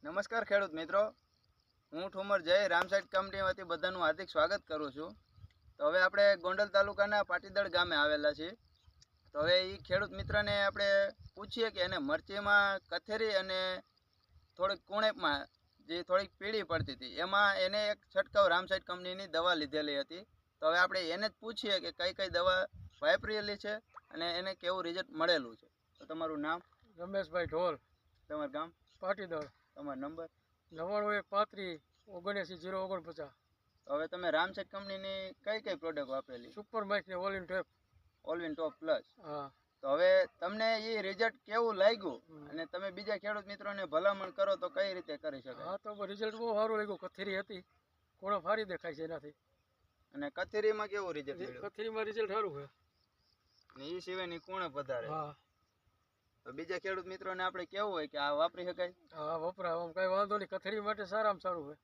નમસ્કાર ખેડૂત મિત્રો, હું ઠુમર જય રામસાઈડ કંપની વતી બધાનું હાર્દિક સ્વાગત કરું છું. તો હવે આપણે ગોંડલ તાલુકાના પાટીદળ ગામે આવેલા છીએ. તો હવે એ ખેડૂત મિત્રને આપણે પૂછીએ કે એને મરચીમાં કથેરી અને થોડીક કુણેપમાં જે થોડીક પીળી પડતી હતી એમાં એને એક છંટકાવ રામસાઈડ કંપનીની દવા લીધેલી હતી. તો હવે આપણે એને જ પૂછીએ કે કઈ કઈ દવા વાપરેલી છે અને એને કેવું રિઝલ્ટ મળેલું છે. તો તમારું નામ? રમેશભાઈ ઢોલ, તમારું ગામ? પાટીદળ, તમારો નંબર? 9135 79 049. તો હવે તમે રામસાઈડ કંપનીની કઈ કઈ પ્રોડક્ટ વાપરેલી? સુપર માઇક ને all in tape. Allwin top plus. હા. તો હવે તમને એ રિઝલ્ટ કેવું લાગ્યું અને તમે બીજા ખેડૂત મિત્રોને ભલામણ કરો તો કઈ રીતે કરી શકાય? હા, તો રિઝલ્ટ બહુ સારું લાગ્યું. કથેરી હતી, કોણો ફારી દેખાય છે એનાથી. અને કથેરીમાં કેવું રિઝલ્ટ મળ્યું? કથેરીમાં રિઝલ્ટ સારું છે. અને એ સિવાયની કુણપ વધારે. હા. તો બીજા ખેડૂત મિત્રોને આપણે કેવું હોય કે આ વાપરી શકાય? હા, વપરાય. આમ કઈ વાંધો નહીં. કથેરી માટે સારામાં સારું છે.